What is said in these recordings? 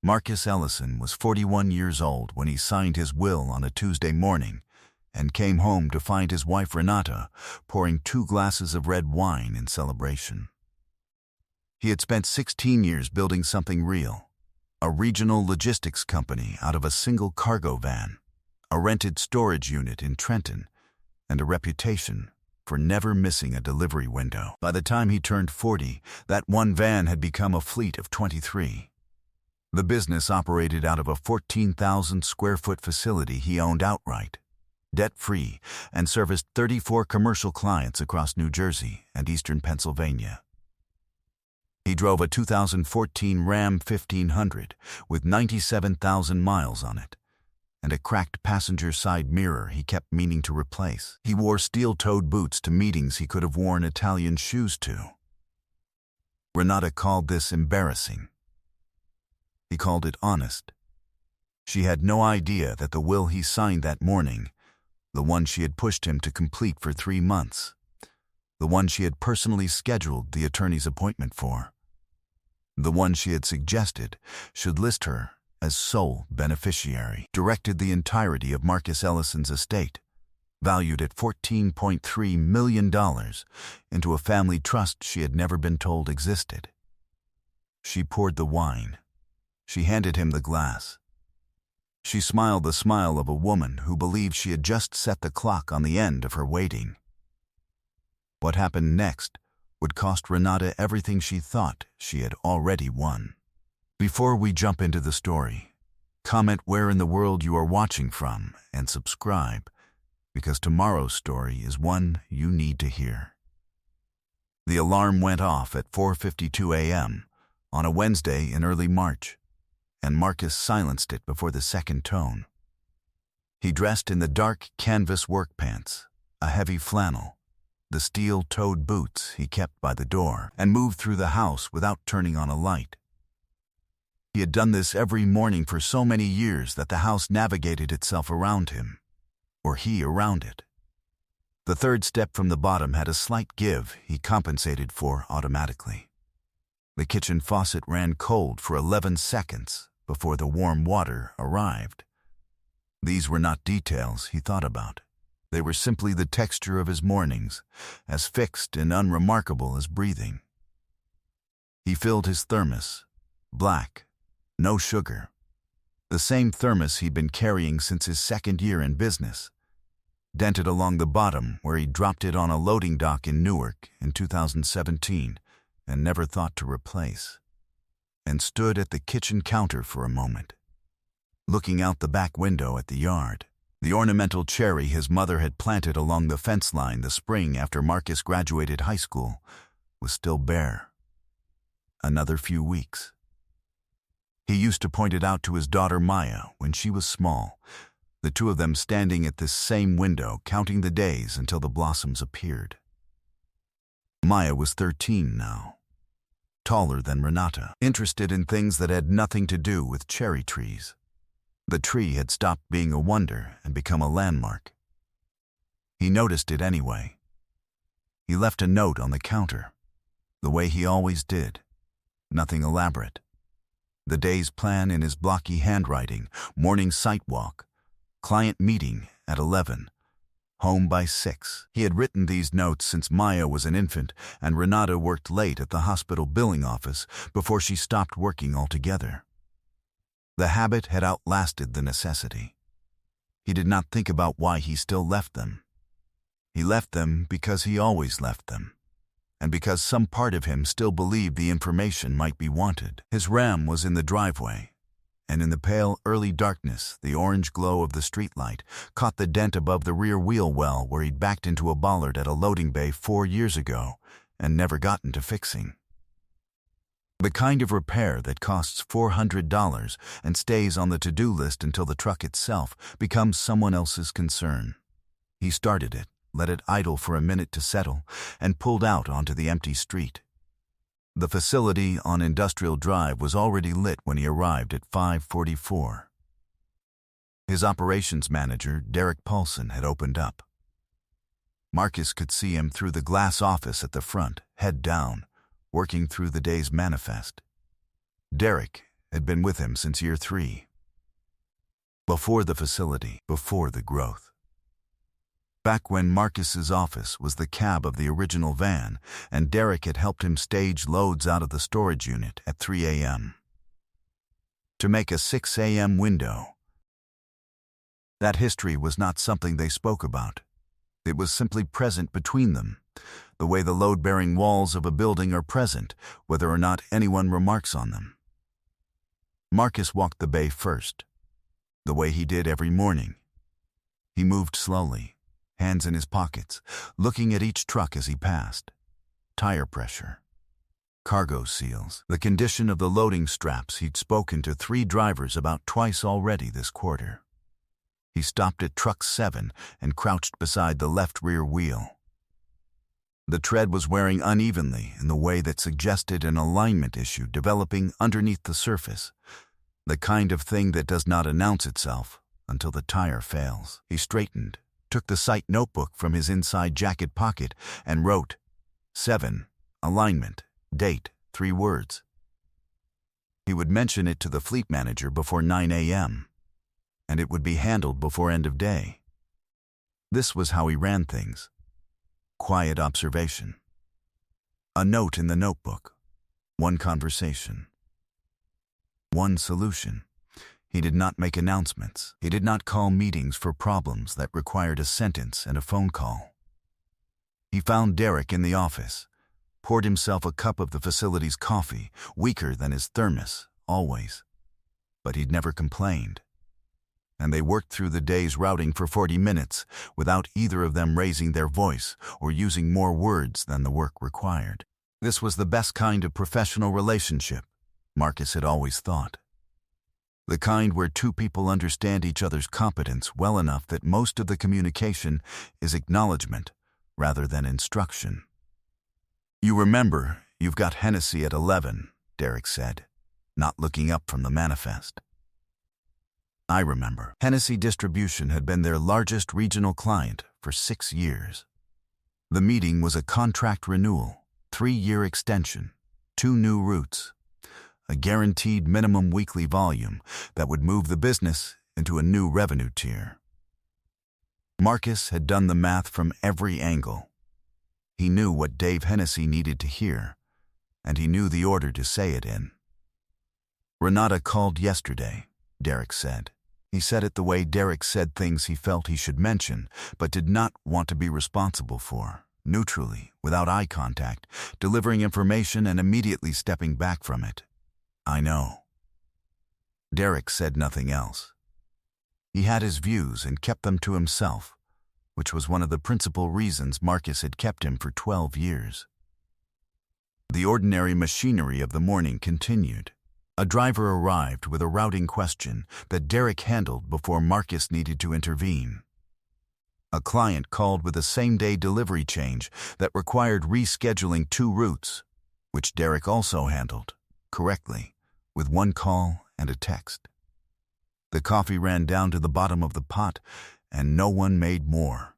Marcus Ellison was 41 years old when he signed his will on a Tuesday morning and came home to find his wife Renata pouring 2 glasses of red wine in celebration. He had spent 16 years building something real, a regional logistics company out of a single cargo van, a rented storage unit in Trenton, and a reputation for never missing a delivery window. By the time he turned 40, that one van had become a fleet of 23. The business operated out of a 14,000-square-foot facility he owned outright, debt-free, and serviced 34 commercial clients across New Jersey and eastern Pennsylvania. He drove a 2014 Ram 1500 with 97,000 miles on it, and a cracked passenger side mirror he kept meaning to replace. He wore steel-toed boots to meetings he could have worn Italian shoes to. Renata called this embarrassing. He called it honest. She had no idea that the will he signed that morning, the one she had pushed him to complete for 3 months, the one she had personally scheduled the attorney's appointment for, the one she had suggested should list her as sole beneficiary, directed the entirety of Marcus Ellison's estate, valued at $14.3 million, into a family trust she had never been told existed. She poured the wine. She handed him the glass. She smiled the smile of a woman who believed she had just set the clock on the end of her waiting. What happened next would cost Renata everything she thought she had already won. Before we jump into the story, comment where in the world you are watching from and subscribe, because tomorrow's story is one you need to hear. The alarm went off at 4:52 a.m. on a Wednesday in early March, and Marcus silenced it before the second tone. He dressed in the dark canvas work pants, a heavy flannel, the steel-toed boots he kept by the door, and moved through the house without turning on a light. He had done this every morning for so many years that the house navigated itself around him, or he around it. The third step from the bottom had a slight give he compensated for automatically. The kitchen faucet ran cold for 11 seconds before the warm water arrived. These were not details he thought about. They were simply the texture of his mornings, as fixed and unremarkable as breathing. He filled his thermos, black, no sugar, the same thermos he'd been carrying since his 2nd year in business, dented along the bottom where he dropped it on a loading dock in Newark in 2017 and never thought to replace, and stood at the kitchen counter for a moment, looking out the back window at the yard. The ornamental cherry his mother had planted along the fence line the spring after Marcus graduated high school was still bare. Another few weeks. He used to point it out to his daughter Maya when she was small, the two of them standing at this same window counting the days until the blossoms appeared. Maya was 13 now, taller than Renata, interested in things that had nothing to do with cherry trees. The tree had stopped being a wonder and become a landmark. He noticed it anyway. He left a note on the counter, the way he always did, nothing elaborate. The day's plan in his blocky handwriting, morning site walk, client meeting at 11, home by 6. He had written these notes since Maya was an infant and Renata worked late at the hospital billing office before she stopped working altogether. The habit had outlasted the necessity. He did not think about why he still left them. He left them because he always left them, and because some part of him still believed the information might be wanted. His Ram was in the driveway, and in the pale early darkness the orange glow of the streetlight caught the dent above the rear wheel well where he'd backed into a bollard at a loading bay 4 years ago and never gotten to fixing. The kind of repair that costs $400 and stays on the to-do list until the truck itself becomes someone else's concern. He started it, let it idle for a minute to settle, and pulled out onto the empty street. The facility on Industrial Drive was already lit when he arrived at 5:44. His operations manager, Derek Paulson, had opened up. Marcus could see him through the glass office at the front, head down, working through the day's manifest. Derek, had been with him since year 3. Before the facility, before the growth. Back when Marcus's office was the cab of the original van, and Derek had helped him stage loads out of the storage unit at 3 a.m. to make a 6 a.m. window. That history was not something they spoke about. It was simply present between them, the way the load-bearing walls of a building are present, whether or not anyone remarks on them. Marcus walked the bay first, the way he did every morning. He moved slowly, hands in his pockets, looking at each truck as he passed. Tire pressure, cargo seals, the condition of the loading straps he'd spoken to 3 drivers about twice already this quarter. He stopped at truck 7 and crouched beside the left rear wheel. The tread was wearing unevenly in the way that suggested an alignment issue developing underneath the surface, the kind of thing that does not announce itself until the tire fails. He straightened, took the site notebook from his inside jacket pocket, and wrote, 7, alignment, date, 3 words. He would mention it to the fleet manager before 9 a.m., and it would be handled before end of day. This was how he ran things. Quiet observation. A note in the notebook. 1 conversation. 1 solution. He did not make announcements. He did not call meetings for problems that required a sentence and a phone call. He found Derek in the office, poured himself a cup of the facility's coffee, weaker than his thermos, always. But he'd never complained. And they worked through the day's routing for 40 minutes without either of them raising their voice or using more words than the work required. This was the best kind of professional relationship, Marcus had always thought. The kind where 2 people understand each other's competence well enough that most of the communication is acknowledgement rather than instruction. "You remember, you've got Hennessy at 11, Derek said, not looking up from the manifest. I remember. Hennessy Distribution had been their largest regional client for 6 years. The meeting was a contract renewal, 3-year extension, 2 new routes, a guaranteed minimum weekly volume that would move the business into a new revenue tier. Marcus had done the math from every angle. He knew what Dave Hennessy needed to hear, and he knew the order to say it in. Renata called yesterday, Derek said. He said it the way Derek said things he felt he should mention, but did not want to be responsible for, neutrally, without eye contact, delivering information and immediately stepping back from it. I know. Derek said nothing else. He had his views and kept them to himself, which was one of the principal reasons Marcus had kept him for 12 years. The ordinary machinery of the morning continued. A driver arrived with a routing question that Derek handled before Marcus needed to intervene. A client called with a same-day delivery change that required rescheduling 2 routes, which Derek also handled, correctly, with 1 call and a text. The coffee ran down to the bottom of the pot, and no one made more.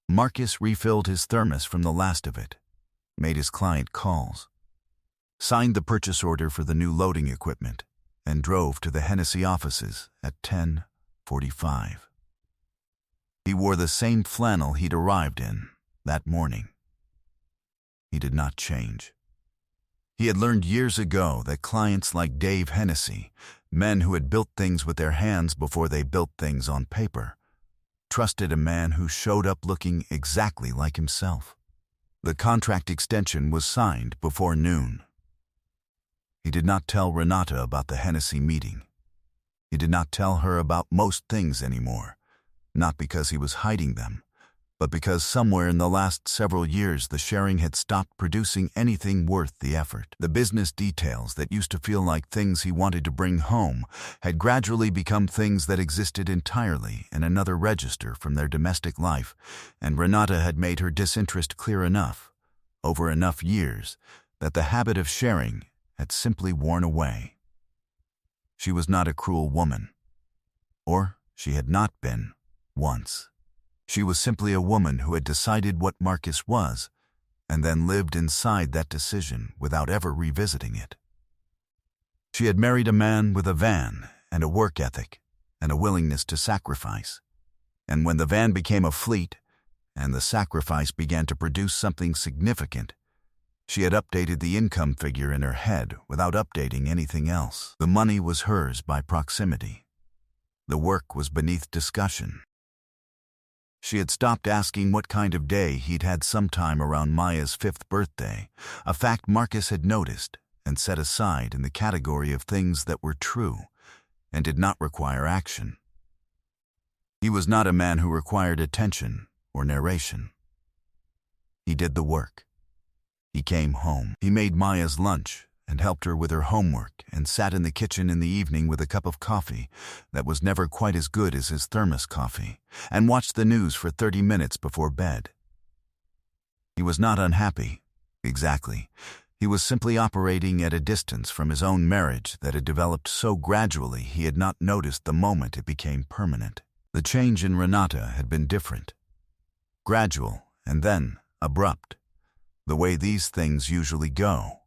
Marcus refilled his thermos from the last of it, made his client calls, signed the purchase order for the new loading equipment, and drove to the Hennessy offices at 10:45. He wore the same flannel he'd arrived in that morning. He did not change. He had learned years ago that clients like Dave Hennessy, men who had built things with their hands before they built things on paper, trusted a man who showed up looking exactly like himself. The contract extension was signed before noon. He did not tell Renata about the Hennessy meeting. He did not tell her about most things anymore, not because he was hiding them, but because somewhere in the last several years the sharing had stopped producing anything worth the effort. The business details that used to feel like things he wanted to bring home had gradually become things that existed entirely in another register from their domestic life, and Renata had made her disinterest clear enough, over enough years, that the habit of sharing had simply worn away. She was not a cruel woman. Or she had not been, once. She was simply a woman who had decided what Marcus was, and then lived inside that decision without ever revisiting it. She had married a man with a van and a work ethic and a willingness to sacrifice. And when the van became a fleet and the sacrifice began to produce something significant, she had updated the income figure in her head without updating anything else. The money was hers by proximity. The work was beneath discussion. She had stopped asking what kind of day he'd had sometime around Maya's 5th birthday, a fact Marcus had noticed and set aside in the category of things that were true and did not require action. He was not a man who required attention or narration. He did the work. He came home. He made Maya's lunch and helped her with her homework and sat in the kitchen in the evening with a cup of coffee that was never quite as good as his thermos coffee, and watched the news for 30 minutes before bed. He was not unhappy, exactly. He was simply operating at a distance from his own marriage that had developed so gradually he had not noticed the moment it became permanent. The change in Renata had been different. Gradual and then abrupt, the way these things usually go.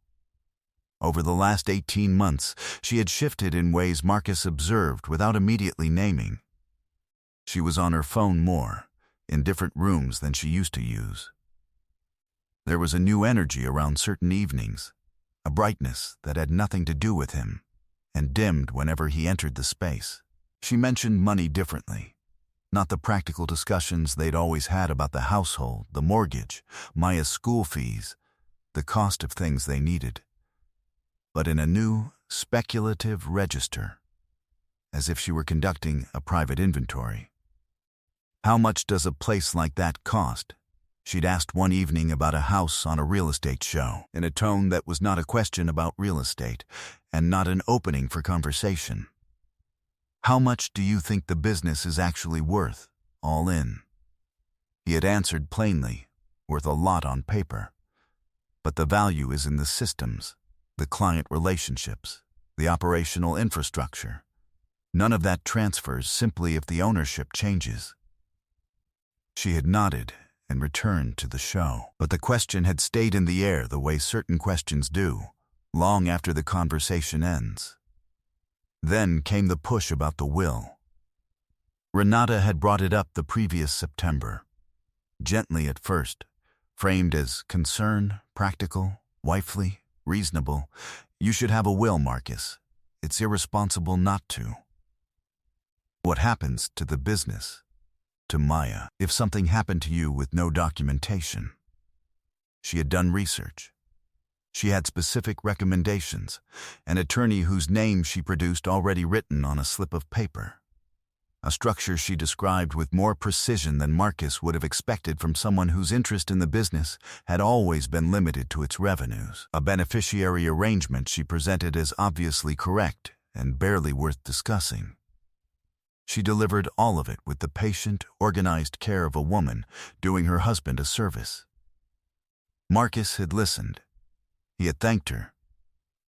Over the last 18 months, she had shifted in ways Marcus observed without immediately naming. She was on her phone more, in different rooms than she used to use. There was a new energy around certain evenings, a brightness that had nothing to do with him, and dimmed whenever he entered the space. She mentioned money differently, not the practical discussions they'd always had about the household, the mortgage, Maya's school fees, the cost of things they needed, but in a new, speculative register, as if she were conducting a private inventory. How much does a place like that cost? She'd asked one evening about a house on a real estate show, in a tone that was not a question about real estate, and not an opening for conversation. How much do you think the business is actually worth, all in? He had answered plainly, worth a lot on paper. But the value is in the systems, the client relationships, the operational infrastructure. None of that transfers simply if the ownership changes. She had nodded and returned to the show, but the question had stayed in the air the way certain questions do, long after the conversation ends. Then came the push about the will. Renata had brought it up the previous September, gently at first, framed as concern, practical, wifely, reasonable. You should have a will, Marcus. It's irresponsible not to. What happens to the business? To Maya, if something happened to you with no documentation? She had done research. She had specific recommendations, an attorney whose name she produced already written on a slip of paper. A structure she described with more precision than Marcus would have expected from someone whose interest in the business had always been limited to its revenues. A beneficiary arrangement she presented as obviously correct and barely worth discussing. She delivered all of it with the patient, organized care of a woman doing her husband a service. Marcus had listened. He had thanked her.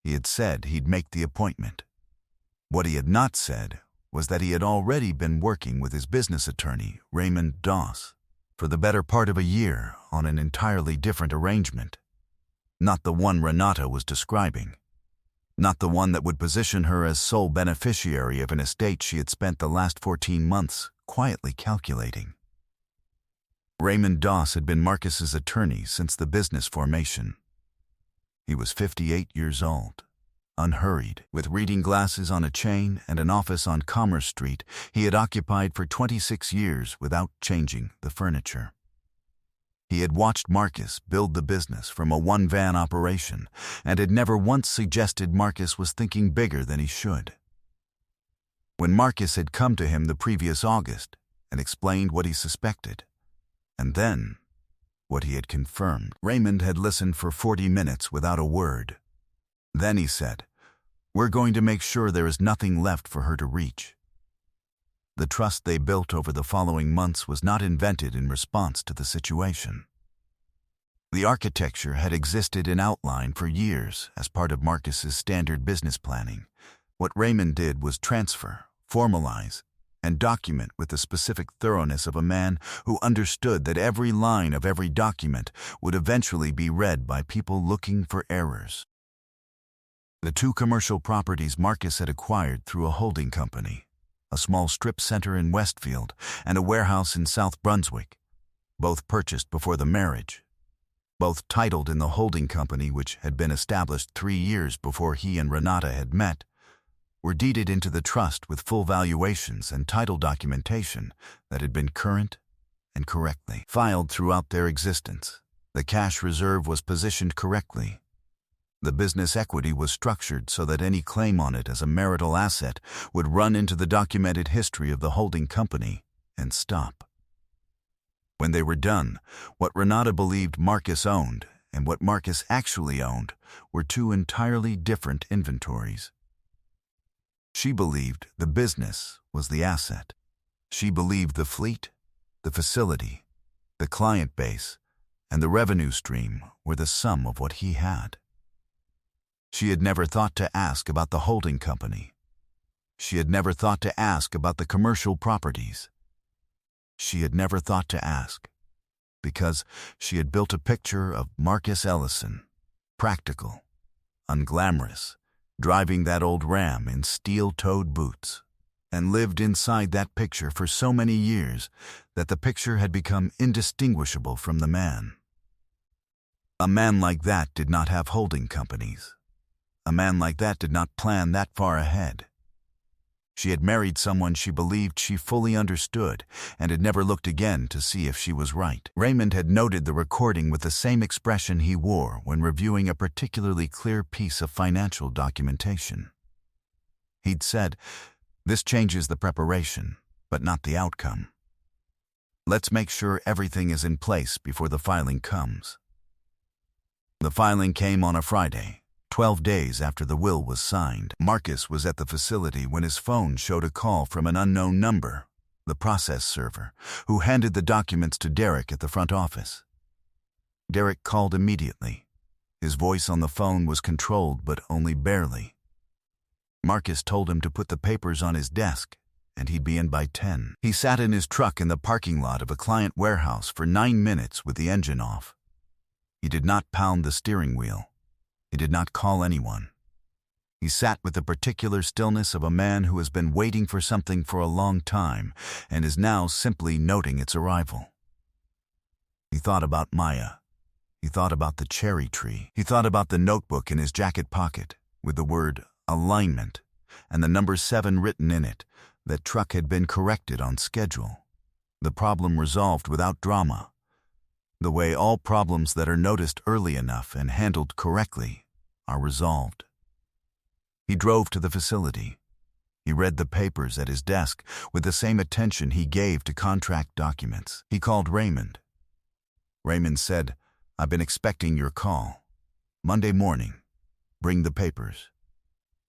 He had said he'd make the appointment. What he had not said was that he had already been working with his business attorney, Raymond Doss, for the better part of a year on an entirely different arrangement. Not the one Renata was describing. Not the one that would position her as sole beneficiary of an estate she had spent the last 14 months quietly calculating. Raymond Doss had been Marcus's attorney since the business formation. He was 58 years old. Unhurried, with reading glasses on a chain and an office on Commerce Street, he had occupied for 26 years without changing the furniture. He had watched Marcus build the business from a one-van operation and had never once suggested Marcus was thinking bigger than he should. When Marcus had come to him the previous August and explained what he suspected, and then what he had confirmed, Raymond had listened for 40 minutes without a word. Then he said, "We're going to make sure there is nothing left for her to reach." The trust they built over the following months was not invented in response to the situation. The architecture had existed in outline for years as part of Marcus's standard business planning. What Raymond did was transfer, formalize, and document with the specific thoroughness of a man who understood that every line of every document would eventually be read by people looking for errors. The two commercial properties Marcus had acquired through a holding company, a small strip center in Westfield and a warehouse in South Brunswick, both purchased before the marriage, both titled in the holding company which had been established 3 years before he and Renata had met, were deeded into the trust with full valuations and title documentation that had been current and correctly filed throughout their existence. The cash reserve was positioned correctly. The business equity was structured so that any claim on it as a marital asset would run into the documented history of the holding company and stop. When they were done, what Renata believed Marcus owned and what Marcus actually owned were two entirely different inventories. She believed the business was the asset. She believed the fleet, the facility, the client base, and the revenue stream were the sum of what he had. She had never thought to ask about the holding company. She had never thought to ask about the commercial properties. She had never thought to ask, because she had built a picture of Marcus Ellison, practical, unglamorous, driving that old Ram in steel-toed boots, and lived inside that picture for so many years that the picture had become indistinguishable from the man. A man like that did not have holding companies. A man like that did not plan that far ahead. She had married someone she believed she fully understood and had never looked again to see if she was right. Raymond had noted the recording with the same expression he wore when reviewing a particularly clear piece of financial documentation. He'd said, "This changes the preparation, but not the outcome. Let's make sure everything is in place before the filing comes." The filing came on a Friday, 12 days after the will was signed. Marcus was at the facility when his phone showed a call from an unknown number, the process server, who handed the documents to Derek at the front office. Derek called immediately. His voice on the phone was controlled, but only barely. Marcus told him to put the papers on his desk, and he'd be in by 10. He sat in his truck in the parking lot of a client warehouse for 9 minutes with the engine off. He did not pound the steering wheel. He did not call anyone. He sat with the particular stillness of a man who has been waiting for something for a long time and is now simply noting its arrival. He thought about Maya. He thought about the cherry tree. He thought about the notebook in his jacket pocket with the word alignment and the number 7 written in it. That truck had been corrected on schedule. The problem resolved without drama. The way all problems that are noticed early enough and handled correctly are resolved. He drove to the facility. He read the papers at his desk with the same attention he gave to contract documents. He called Raymond. Raymond said, "I've been expecting your call. Monday morning. Bring the papers."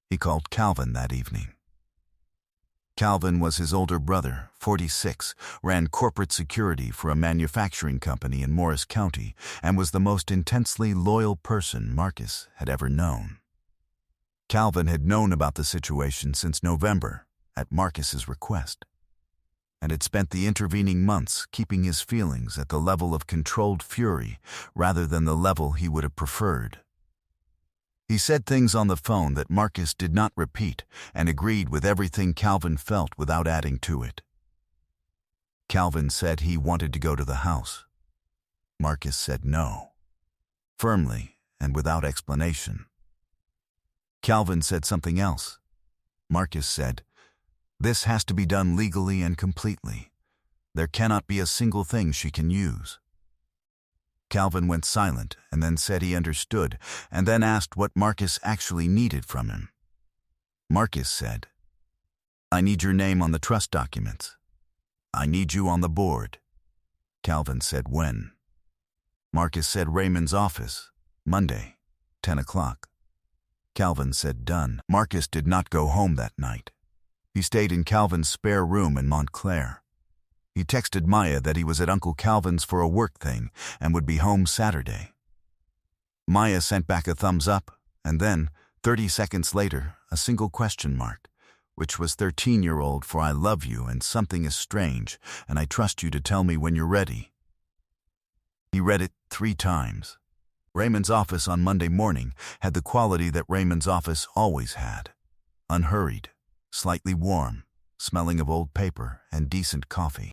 He called Calvin that evening. Calvin was his older brother, 46, ran corporate security for a manufacturing company in Morris County, and was the most intensely loyal person Marcus had ever known. Calvin had known about the situation since November, at Marcus's request, and had spent the intervening months keeping his feelings at the level of controlled fury rather than the level he would have preferred. He said things on the phone that Marcus did not repeat and agreed with everything Calvin felt without adding to it. Calvin said he wanted to go to the house. Marcus said no, firmly and without explanation. Calvin said something else. Marcus said, "This has to be done legally and completely. There cannot be a single thing she can use." Calvin went silent and then said he understood, and then asked what Marcus actually needed from him. Marcus said, "I need your name on the trust documents. I need you on the board." Calvin said, "When?" Marcus said, "Raymond's office, Monday, 10 o'clock. Calvin said, "Done." Marcus did not go home that night. He stayed in Calvin's spare room in Montclair. He texted Maya that he was at Uncle Calvin's for a work thing and would be home Saturday. Maya sent back a thumbs up, and then, 30 seconds later, a single question mark, which was 13-year-old for "I love you and something is strange, and I trust you to tell me when you're ready." He read it 3 times. Raymond's office on Monday morning had the quality that Raymond's office always had. Unhurried, slightly warm, smelling of old paper and decent coffee.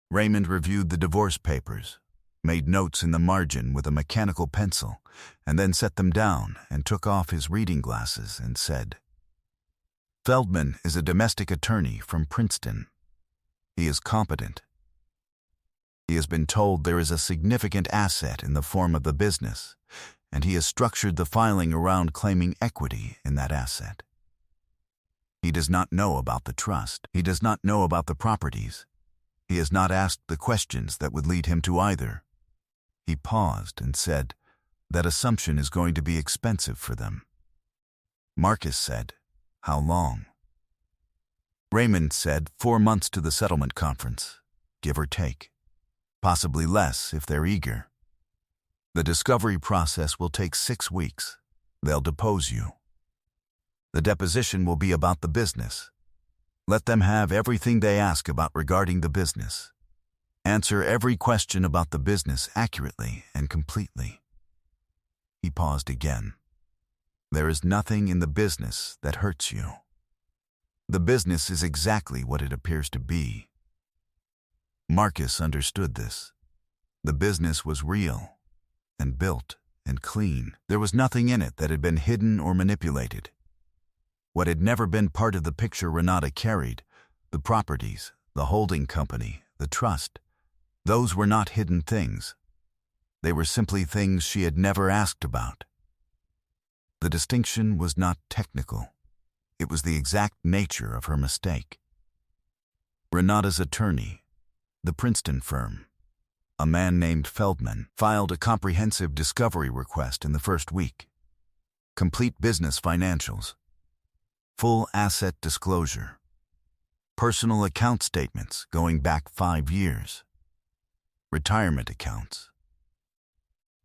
Raymond reviewed the divorce papers, made notes in the margin with a mechanical pencil, and then set them down and took off his reading glasses and said, "Feldman is a domestic attorney from Princeton. He is competent. He has been told there is a significant asset in the form of the business, and he has structured the filing around claiming equity in that asset. He does not know about the trust. He does not know about the properties. He has not asked the questions that would lead him to either." He paused and said, "That assumption is going to be expensive for them." Marcus said, "How long?" Raymond said, 4 months to the settlement conference, give or take. Possibly less if they're eager. The discovery process will take 6 weeks. They'll depose you. The deposition will be about the business. Let them have everything they ask about regarding the business. Answer every question about the business accurately and completely." He paused again. "There is nothing in the business that hurts you. The business is exactly what it appears to be." Marcus understood this. The business was real and built and clean. There was nothing in it that had been hidden or manipulated. What had never been part of the picture Renata carried, the properties, the holding company, the trust, those were not hidden things. They were simply things she had never asked about. The distinction was not technical. It was the exact nature of her mistake. Renata's attorney, the Princeton firm, a man named Feldman, filed a comprehensive discovery request in the first week. Complete business financials, full asset disclosure, personal account statements going back 5 years, retirement accounts,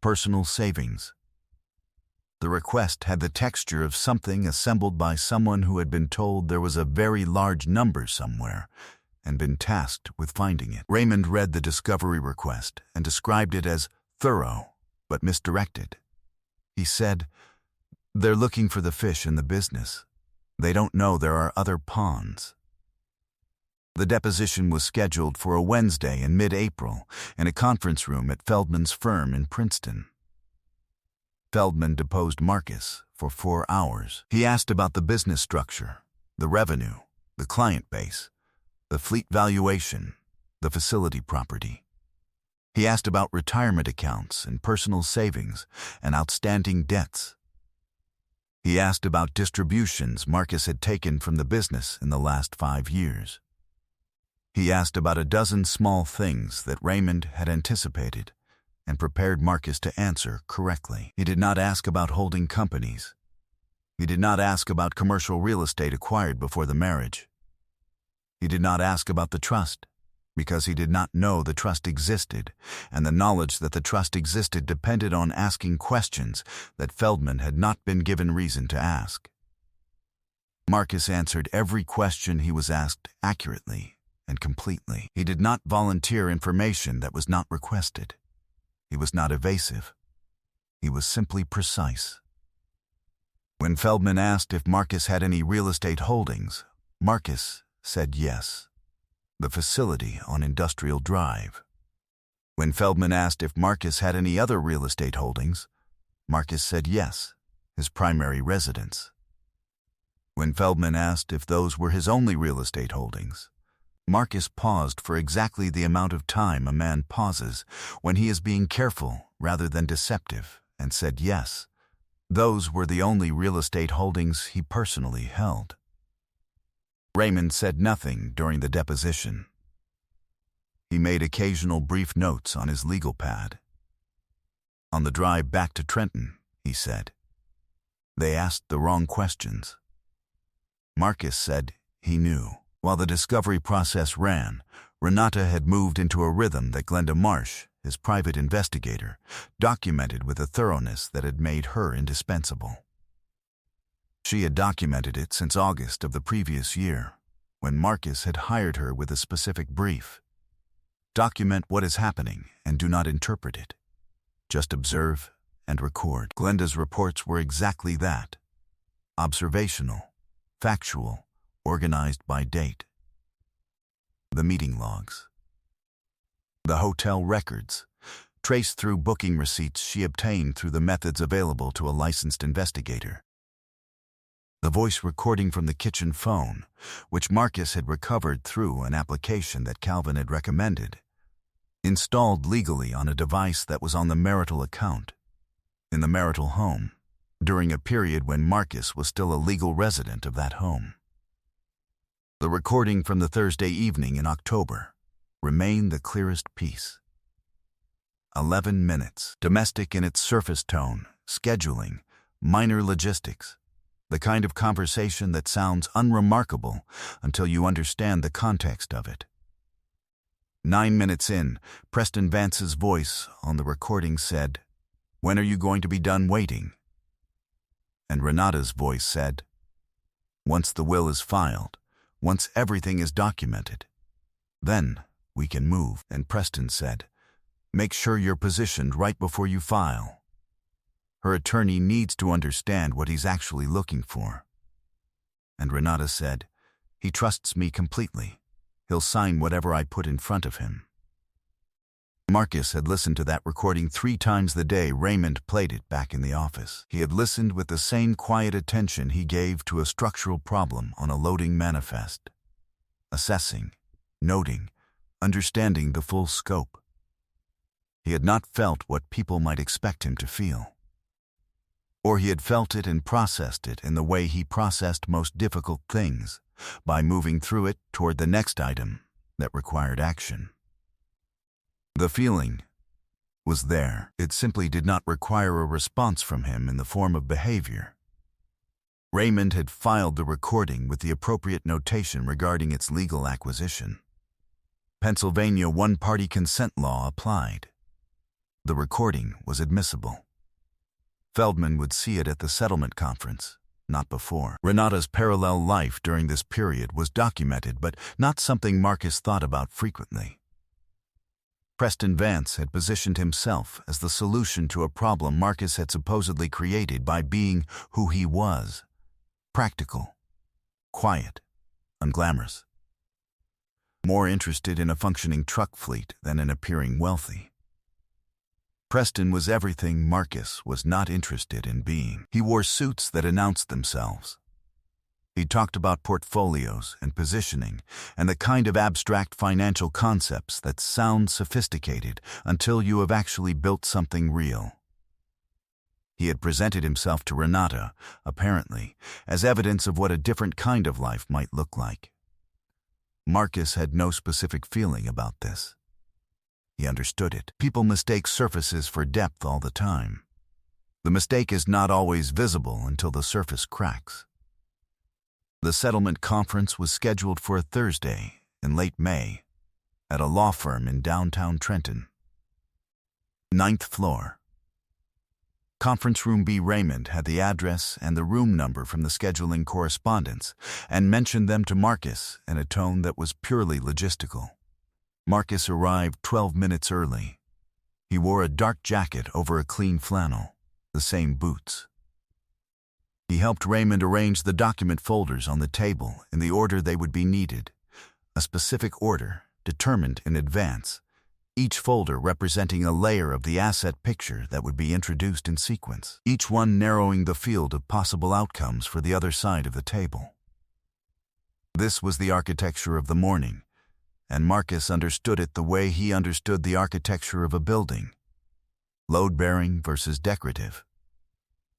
personal savings. The request had the texture of something assembled by someone who had been told there was a very large number somewhere and been tasked with finding it. Raymond read the discovery request and described it as thorough but misdirected. He said, "They're looking for the fish in the business. They don't know there are other ponds." The deposition was scheduled for a Wednesday in mid-April in a conference room at Feldman's firm in Princeton. Feldman deposed Marcus for 4 hours. He asked about the business structure, the revenue, the client base, the fleet valuation, the facility property. He asked about retirement accounts and personal savings and outstanding debts. He asked about distributions Marcus had taken from the business in the last 5 years. He asked about a dozen small things that Raymond had anticipated and prepared Marcus to answer correctly. He did not ask about holding companies. He did not ask about commercial real estate acquired before the marriage. He did not ask about the trust, because he did not know the trust existed, and the knowledge that the trust existed depended on asking questions that Feldman had not been given reason to ask. Marcus answered every question he was asked accurately and completely. He did not volunteer information that was not requested. He was not evasive. He was simply precise. When Feldman asked if Marcus had any real estate holdings, Marcus said yes. The facility on Industrial Drive. When Feldman asked if Marcus had any other real estate holdings, Marcus said yes, his primary residence. When Feldman asked if those were his only real estate holdings, Marcus paused for exactly the amount of time a man pauses when he is being careful rather than deceptive, and said yes, those were the only real estate holdings he personally held. Raymond said nothing during the deposition. He made occasional brief notes on his legal pad. On the drive back to Trenton, he said, "They asked the wrong questions." Marcus said he knew. While the discovery process ran, Renata had moved into a rhythm that Glenda Marsh, his private investigator, documented with a thoroughness that had made her indispensable. She had documented it since August of the previous year, when Marcus had hired her with a specific brief. Document what is happening and do not interpret it. Just observe and record. Glenda's reports were exactly that. Observational, factual, organized by date. The meeting logs. The hotel records, traced through booking receipts she obtained through the methods available to a licensed investigator. The voice recording from the kitchen phone, which Marcus had recovered through an application that Calvin had recommended, installed legally on a device that was on the marital account, in the marital home, during a period when Marcus was still a legal resident of that home. The recording from the Thursday evening in October remained the clearest piece. 11 minutes, domestic in its surface tone, scheduling, minor logistics, the kind of conversation that sounds unremarkable until you understand the context of it. 9 minutes in, Preston Vance's voice on the recording said, "When are you going to be done waiting?" And Renata's voice said, "Once the will is filed, once everything is documented, then we can move." And Preston said, "Make sure you're positioned right before you file. Her attorney needs to understand what he's actually looking for." And Renata said, "He trusts me completely. He'll sign whatever I put in front of him." Marcus had listened to that recording 3 times the day Raymond played it back in the office. He had listened with the same quiet attention he gave to a structural problem on a loading manifest, assessing, noting, understanding the full scope. He had not felt what people might expect him to feel. Or he had felt it and processed it in the way he processed most difficult things, by moving through it toward the next item that required action. The feeling was there. It simply did not require a response from him in the form of behavior. Raymond had filed the recording with the appropriate notation regarding its legal acquisition. Pennsylvania one-party consent law applied. The recording was admissible. Feldman would see it at the settlement conference, not before. Renata's parallel life during this period was documented, but not something Marcus thought about frequently. Preston Vance had positioned himself as the solution to a problem Marcus had supposedly created by being who he was: practical, quiet, unglamorous. More interested in a functioning truck fleet than in appearing wealthy. Preston was everything Marcus was not interested in being. He wore suits that announced themselves. He talked about portfolios and positioning and the kind of abstract financial concepts that sound sophisticated until you have actually built something real. He had presented himself to Renata, apparently, as evidence of what a different kind of life might look like. Marcus had no specific feeling about this. He understood it. People mistake surfaces for depth all the time. The mistake is not always visible until the surface cracks. The settlement conference was scheduled for a Thursday in late May at a law firm in downtown Trenton. 9th floor. Conference Room B. Raymond had the address and the room number from the scheduling correspondence and mentioned them to Marcus in a tone that was purely logistical. Marcus arrived 12 minutes early. He wore a dark jacket over a clean flannel, the same boots. He helped Raymond arrange the document folders on the table in the order they would be needed, a specific order determined in advance, each folder representing a layer of the asset picture that would be introduced in sequence, each one narrowing the field of possible outcomes for the other side of the table. This was the architecture of the morning, and Marcus understood it the way he understood the architecture of a building: load-bearing versus decorative,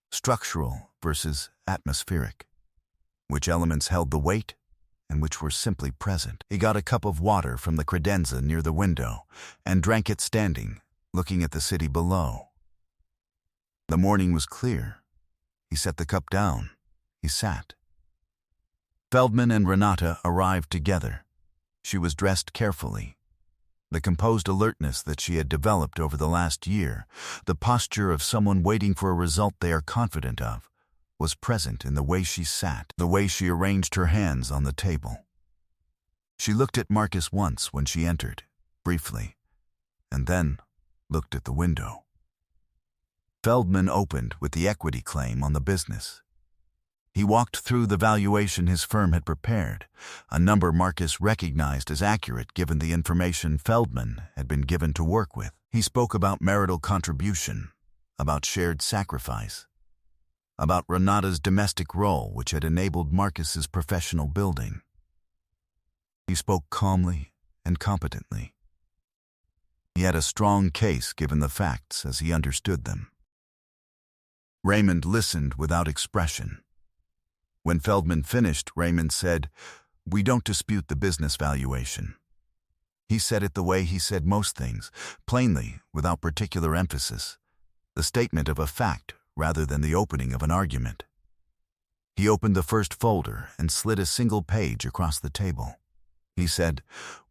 structural versus atmospheric, which elements held the weight and which were simply present. He got a cup of water from the credenza near the window and drank it standing, looking at the city below. The morning was clear. He set the cup down. He sat. Feldman and Renata arrived together. She was dressed carefully. The composed alertness that she had developed over the last year, the posture of someone waiting for a result they are confident of, was present in the way she sat, the way she arranged her hands on the table. She looked at Marcus once when she entered, briefly, and then looked at the window. Feldman opened with the equity claim on the business. He walked through the valuation his firm had prepared, a number Marcus recognized as accurate given the information Feldman had been given to work with. He spoke about marital contribution, about shared sacrifice, about Renata's domestic role which had enabled Marcus's professional building. He spoke calmly and competently. He had a strong case given the facts as he understood them. Raymond listened without expression. When Feldman finished, Raymond said, "We don't dispute the business valuation." He said it the way he said most things, plainly, without particular emphasis, the statement of a fact rather than the opening of an argument. He opened the first folder and slid a single page across the table. He said,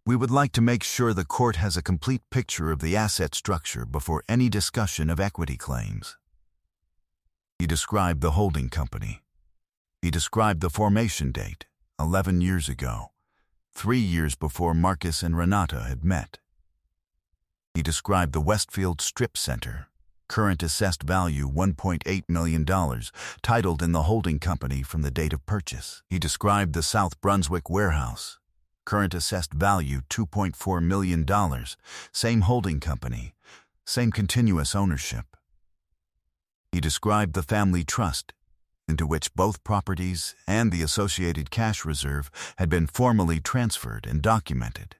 "We would like to make sure the court has a complete picture of the asset structure before any discussion of equity claims." He described the holding company. He described the formation date, 11 years ago, 3 years before Marcus and Renata had met. He described the Westfield Strip Center, current assessed value $1.8 million, titled in the holding company from the date of purchase. He described the South Brunswick warehouse, current assessed value $2.4 million, same holding company, same continuous ownership. He described the family trust, into which both properties and the associated cash reserve had been formally transferred and documented.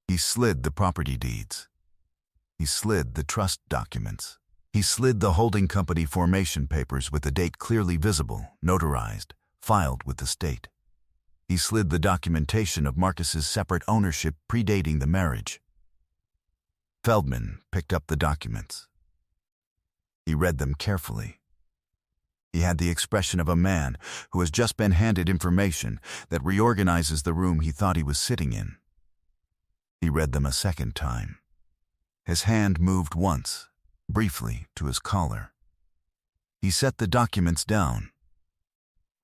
He slid the property deeds. He slid the trust documents. He slid the holding company formation papers with the date clearly visible, notarized, filed with the state. He slid the documentation of Marcus's separate ownership predating the marriage. Feldman picked up the documents. He read them carefully. He had the expression of a man who has just been handed information that reorganizes the room he thought he was sitting in. He read them a second time. His hand moved once, briefly, to his collar. He set the documents down.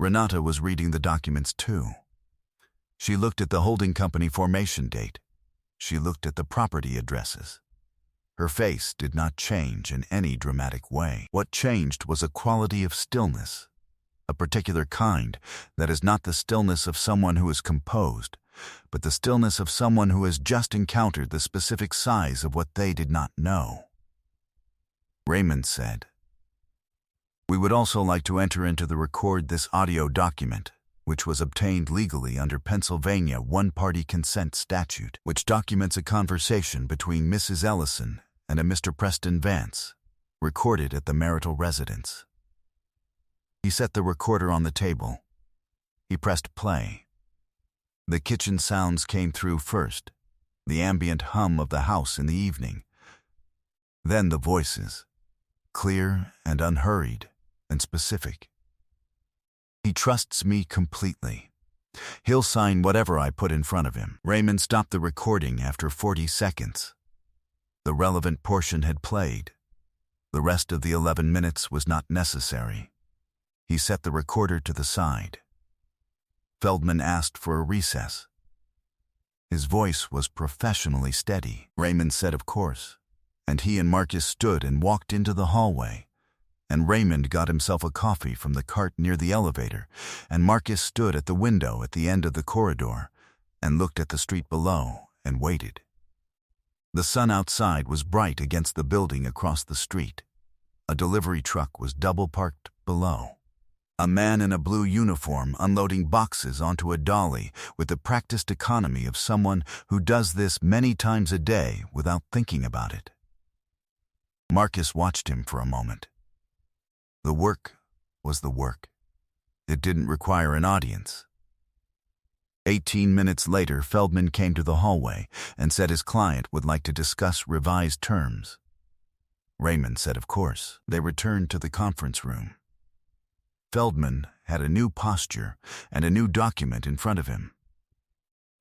Renata was reading the documents too. She looked at the holding company formation date. She looked at the property addresses. Her face did not change in any dramatic way. What changed was a quality of stillness, a particular kind that is not the stillness of someone who is composed, but the stillness of someone who has just encountered the specific size of what they did not know. Raymond said, "We would also like to enter into the record this audio document, which was obtained legally under Pennsylvania one-party consent statute, which documents a conversation between Mrs. Ellison and a Mr. Preston Vance, recorded at the marital residence." He set the recorder on the table. He pressed play. The kitchen sounds came through first, the ambient hum of the house in the evening. Then the voices, clear and unhurried and specific. "He trusts me completely. He'll sign whatever I put in front of him." Raymond stopped the recording after 40 seconds. The relevant portion had played. The rest of the 11 minutes was not necessary. He set the recorder to the side. Feldman asked for a recess. His voice was professionally steady. Raymond said of course, and he and Marcus stood and walked into the hallway, and Raymond got himself a coffee from the cart near the elevator, and Marcus stood at the window at the end of the corridor and looked at the street below and waited. The sun outside was bright against the building across the street. A delivery truck was double-parked below. A man in a blue uniform unloading boxes onto a dolly with the practiced economy of someone who does this many times a day without thinking about it. Marcus watched him for a moment. The work was the work. It didn't require an audience. 18 minutes later, Feldman came to the hallway and said his client would like to discuss revised terms. Raymond said of course. They returned to the conference room. Feldman had a new posture and a new document in front of him.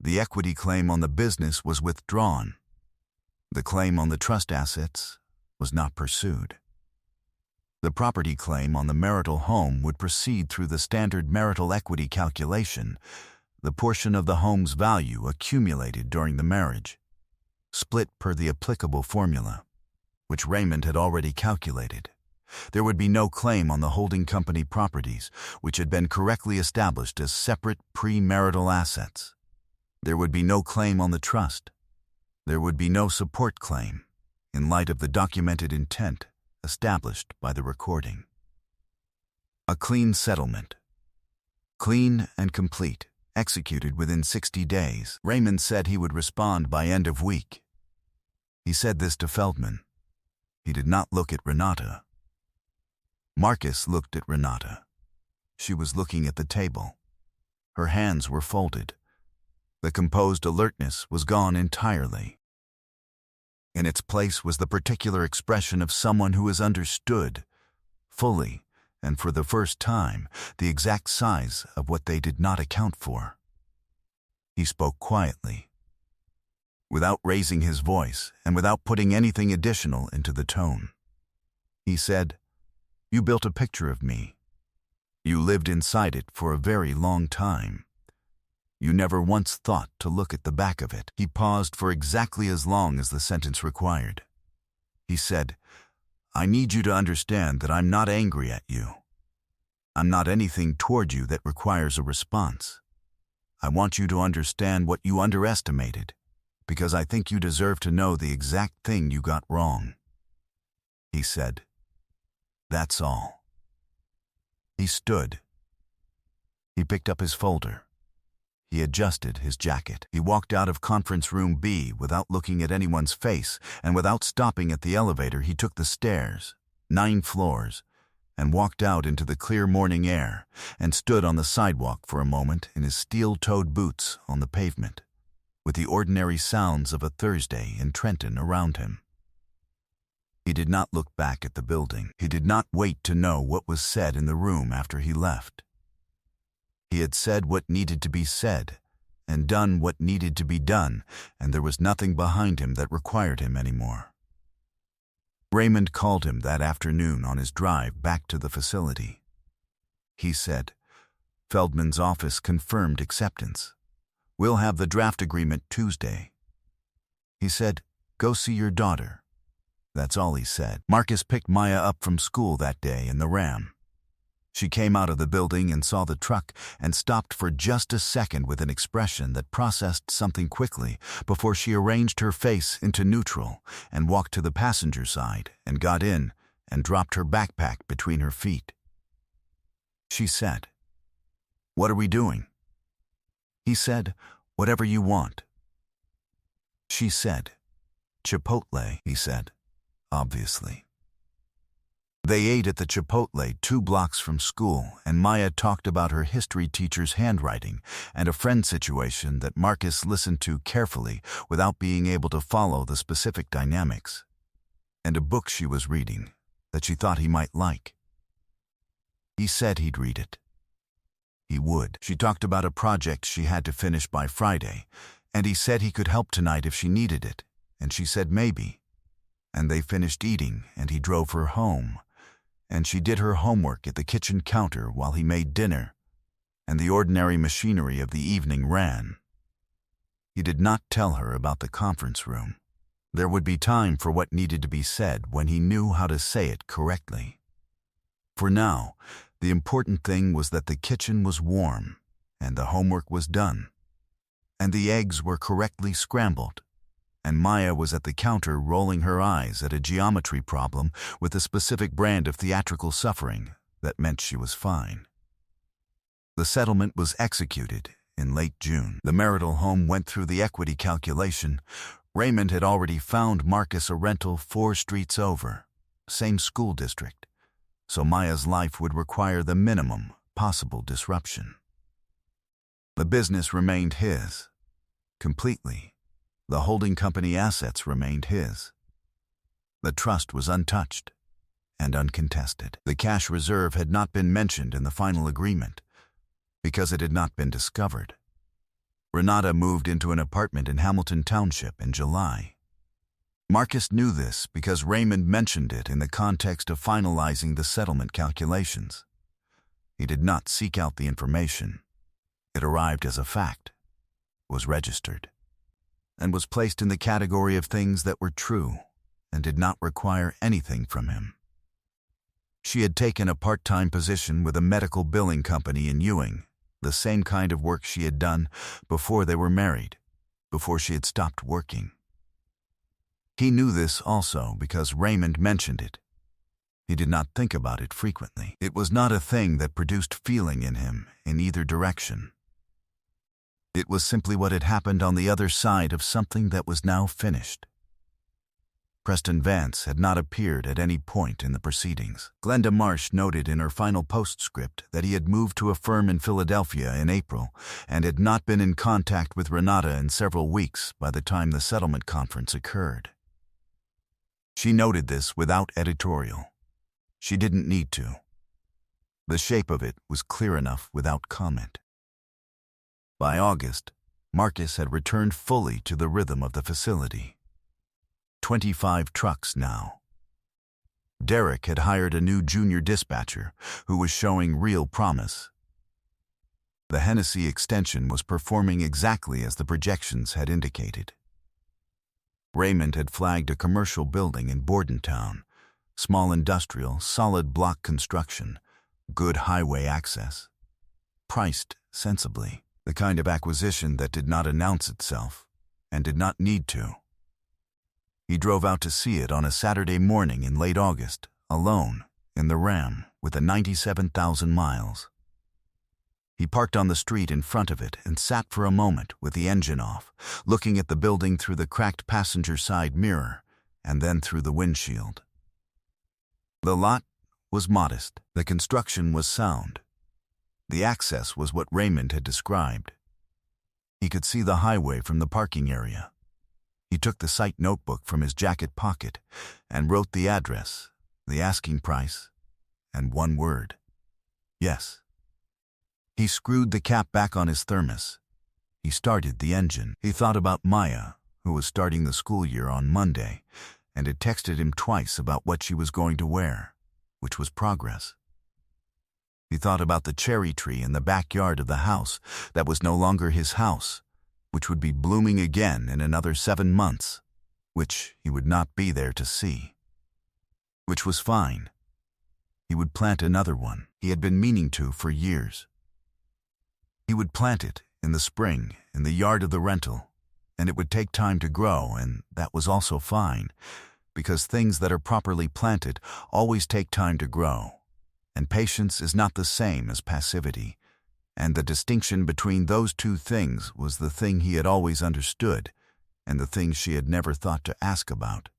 The equity claim on the business was withdrawn. The claim on the trust assets was not pursued. The property claim on the marital home would proceed through the standard marital equity calculation, the portion of the home's value accumulated during the marriage, split per the applicable formula. which Raymond had already calculated. There would be no claim on the holding company properties, which had been correctly established as separate premarital assets. There would be no claim on the trust. There would be no support claim, in light of the documented intent established by the recording. A clean settlement. Clean and complete, executed within 60 days. Raymond said he would respond by end of week. He said this to Feldman. He did not look at Renata. Marcus looked at Renata. She was looking at the table. Her hands were folded. The composed alertness was gone entirely. In its place was the particular expression of someone who has understood, fully, and for the first time, the exact size of what they did not account for. He spoke quietly, without raising his voice and without putting anything additional into the tone. He said, "You built a picture of me. You lived inside it for a very long time. You never once thought to look at the back of it." He paused for exactly as long as the sentence required. He said, "I need you to understand that I'm not angry at you. I'm not anything toward you that requires a response. I want you to understand what you underestimated, because I think you deserve to know the exact thing you got wrong." He said, "That's all." He stood. He picked up his folder. He adjusted his jacket. He walked out of conference room B without looking at anyone's face, and without stopping at the elevator, he took the stairs, 9 floors, and walked out into the clear morning air, and stood on the sidewalk for a moment in his steel-toed boots on the pavement, with the ordinary sounds of a Thursday in Trenton around him. He did not look back at the building. He did not wait to know what was said in the room after he left. He had said what needed to be said, and done what needed to be done, and there was nothing behind him that required him anymore. Raymond called him that afternoon on his drive back to the facility. He said, "Feldman's office confirmed acceptance. We'll have the draft agreement Tuesday." He said, "Go see your daughter." That's all he said. Marcus picked Maya up from school that day in the Ram. She came out of the building and saw the truck and stopped for just a second with an expression that processed something quickly before she arranged her face into neutral and walked to the passenger side and got in and dropped her backpack between her feet. She said, "What are we doing?" He said, "Whatever you want." She said, "Chipotle," he said, obviously. They ate at the Chipotle 2 blocks from school, and Maya talked about her history teacher's handwriting and a friend situation that Marcus listened to carefully without being able to follow the specific dynamics, and a book she was reading that she thought he might like. He said he'd read it. He would. She talked about a project she had to finish by Friday, and he said he could help tonight if she needed it, and she said maybe. And they finished eating, and he drove her home, and she did her homework at the kitchen counter while he made dinner, and the ordinary machinery of the evening ran. He did not tell her about the conference room. There would be time for what needed to be said when he knew how to say it correctly. For now, the important thing was that the kitchen was warm, and the homework was done, and the eggs were correctly scrambled, and Maya was at the counter rolling her eyes at a geometry problem with a specific brand of theatrical suffering that meant she was fine. The settlement was executed in late June. The marital home went through the equity calculation. Raymond had already found Marcus a rental 4 streets over, same school district, so Maya's life would require the minimum possible disruption. The business remained his, completely. The holding company assets remained his. The trust was untouched and uncontested. The cash reserve had not been mentioned in the final agreement because it had not been discovered. Renata moved into an apartment in Hamilton Township in July. Marcus knew this because Raymond mentioned it in the context of finalizing the settlement calculations. He did not seek out the information. It arrived as a fact, was registered, and was placed in the category of things that were true and did not require anything from him. She had taken a part-time position with a medical billing company in Ewing, the same kind of work she had done before they were married, before she had stopped working. He knew this also because Raymond mentioned it. He did not think about it frequently. It was not a thing that produced feeling in him in either direction. It was simply what had happened on the other side of something that was now finished. Preston Vance had not appeared at any point in the proceedings. Glenda Marsh noted in her final postscript that he had moved to a firm in Philadelphia in April and had not been in contact with Renata in several weeks by the time the settlement conference occurred. She noted this without editorial. She didn't need to. The shape of it was clear enough without comment. By August, Marcus had returned fully to the rhythm of the facility. 25 trucks now. Derek had hired a new junior dispatcher who was showing real promise. The Hennessy extension was performing exactly as the projections had indicated. Raymond had flagged a commercial building in Bordentown, small industrial, solid block construction, good highway access. Priced sensibly, the kind of acquisition that did not announce itself and did not need to. He drove out to see it on a Saturday morning in late August, alone, in the Ram, with a 97,000 miles. He parked on the street in front of it and sat for a moment with the engine off, looking at the building through the cracked passenger side mirror and then through the windshield. The lot was modest. The construction was sound. The access was what Raymond had described. He could see the highway from the parking area. He took the site notebook from his jacket pocket and wrote the address, the asking price, and one word: yes. He screwed the cap back on his thermos. He started the engine. He thought about Maya, who was starting the school year on Monday, and had texted him twice about what she was going to wear, which was progress. He thought about the cherry tree in the backyard of the house that was no longer his house, which would be blooming again in another 7 months, which he would not be there to see. Which was fine. He would plant another one. He had been meaning to for years. He would plant it in the spring in the yard of the rental, and it would take time to grow, and that was also fine, because things that are properly planted always take time to grow, and patience is not the same as passivity. And the distinction between those two things was the thing he had always understood, and the thing she had never thought to ask about.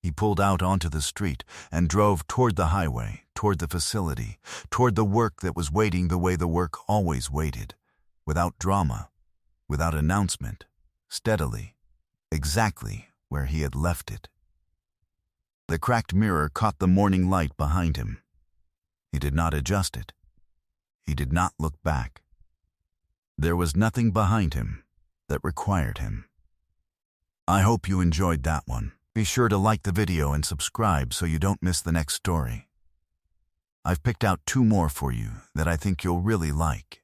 He pulled out onto the street and drove toward the highway, toward the facility, toward the work that was waiting the way the work always waited, without drama, without announcement, steadily, exactly where he had left it. The cracked mirror caught the morning light behind him. He did not adjust it. He did not look back. There was nothing behind him that required him. I hope you enjoyed that one. Be sure to like the video and subscribe so you don't miss the next story. I've picked out 2 more for you that I think you'll really like.